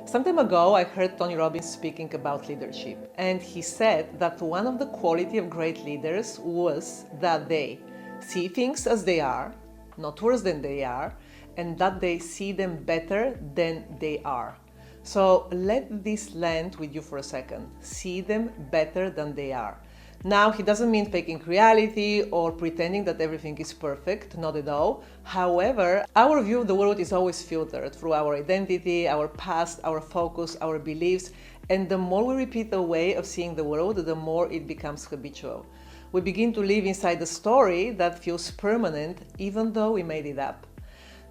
Some time ago, I heard Tony Robbins speaking about leadership, and he said that one of the qualities of great leaders was that they see things as they are, not worse than they are, and that they see them better than they are. So let this land with you for a second. See them better than they are. Now, he doesn't mean faking reality or pretending that everything is perfect, not at all. However, our view of the world is always filtered through our identity, our past, our focus, our beliefs, and the more we repeat a way of seeing the world, the more it becomes habitual. We begin to live inside a story that feels permanent, even though we made it up.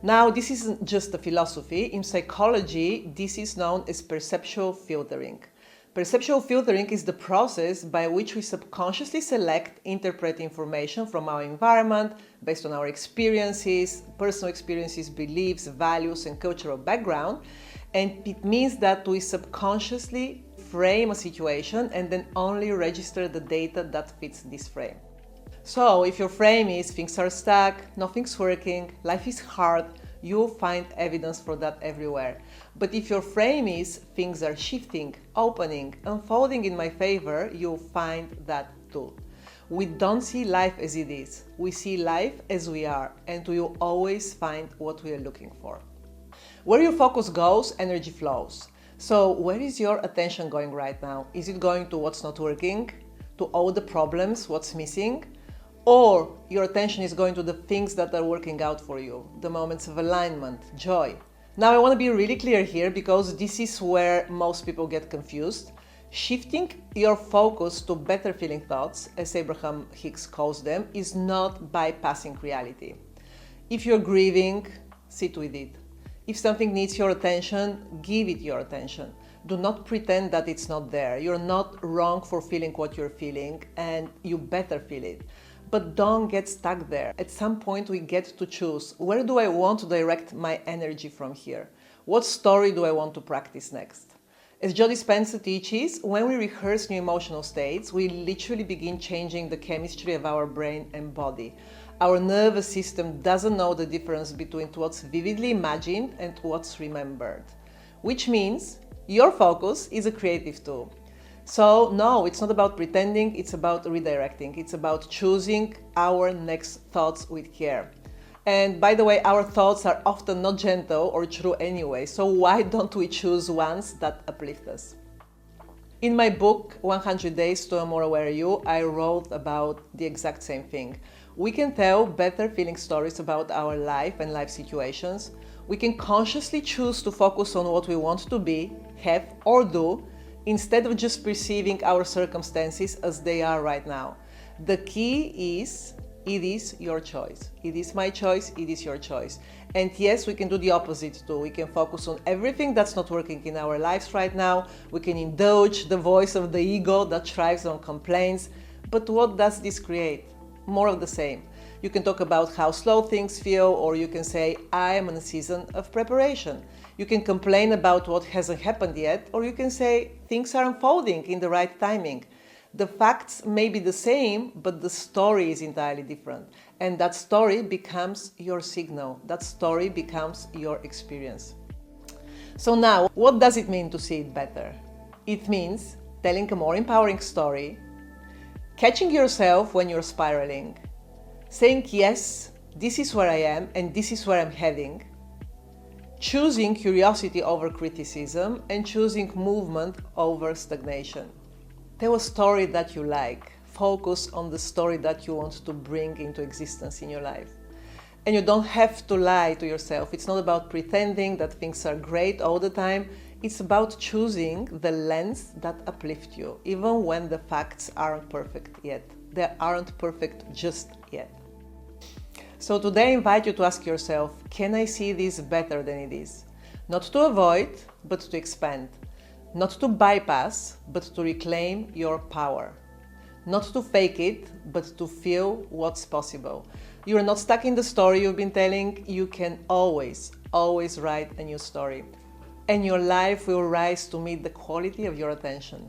Now, this isn't just a philosophy. In psychology, this is known as perceptual filtering. Perceptual filtering is the process by which we subconsciously select, interpret information from our environment based on our experiences, personal experiences, beliefs, values, and cultural background. And it means that we subconsciously frame a situation and then only register the data that fits this frame. So if your frame is things are stuck, nothing's working, life is hard, you'll find evidence for that everywhere. But if your frame is things are shifting, opening, unfolding in my favor, you'll find that too. We don't see life as it is. We see life as we are, and we will always find what we are looking for. Where your focus goes, energy flows. So where is your attention going right now? Is it going to what's not working? To all the problems, what's missing? Or your attention is going to the things that are working out for you, the moments of alignment, joy. Now I want to be really clear here because this is where most people get confused. Shifting your focus to better feeling thoughts, as Abraham Hicks calls them, is not bypassing reality. If you're grieving, sit with it. If something needs your attention, give it your attention. Do not pretend that it's not there. You're not wrong for feeling what you're feeling, and you better feel it. But don't get stuck there. At some point we get to choose, where do I want to direct my energy from here? What story do I want to practice next? As Joe Dispenza teaches, when we rehearse new emotional states, we literally begin changing the chemistry of our brain and body. Our nervous system doesn't know the difference between what's vividly imagined and what's remembered. Which means your focus is a creative tool. So no, it's not about pretending, it's about redirecting. It's about choosing our next thoughts with care. And by the way, our thoughts are often not gentle or true anyway, so why don't we choose ones that uplift us? In my book, 100 Days to a More Aware You, I wrote about the exact same thing. We can tell better feeling stories about our life and life situations. We can consciously choose to focus on what we want to be, have, or do, instead of just perceiving our circumstances as they are right now. The key is, it is your choice. It is my choice, it is your choice. And yes, we can do the opposite too. We can focus on everything that's not working in our lives right now. We can indulge the voice of the ego that thrives on complaints. But what does this create? More of the same. You can talk about how slow things feel, or you can say, I am in a season of preparation. You can complain about what hasn't happened yet, or you can say, things are unfolding in the right timing. The facts may be the same, but the story is entirely different. And that story becomes your signal. That story becomes your experience. So now, what does it mean to see it better? It means telling a more empowering story, catching yourself when you're spiraling, saying, yes, this is where I am and this is where I'm heading, choosing curiosity over criticism, and choosing movement over stagnation. Tell a story that you like. Focus on the story that you want to bring into existence in your life. And you don't have to lie to yourself. It's not about pretending that things are great all the time. It's about choosing the lens that uplifts you, even when the facts aren't perfect yet. They aren't perfect just yet. So today I invite you to ask yourself, can I see this better than it is? Not to avoid, but to expand. Not to bypass, but to reclaim your power. Not to fake it, but to feel what's possible. You are not stuck in the story you've been telling. You can always write a new story. And your life will rise to meet the quality of your attention.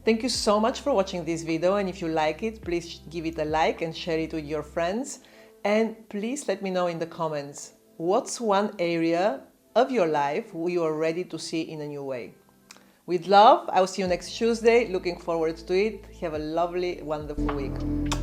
Thank you so much for watching this video, and if you like it, please give it a like and share it with your friends. And please let me know in the comments, what's one area of your life you are ready to see in a new way. With love, I will see you next Tuesday. Looking forward to it. Have a lovely, wonderful week.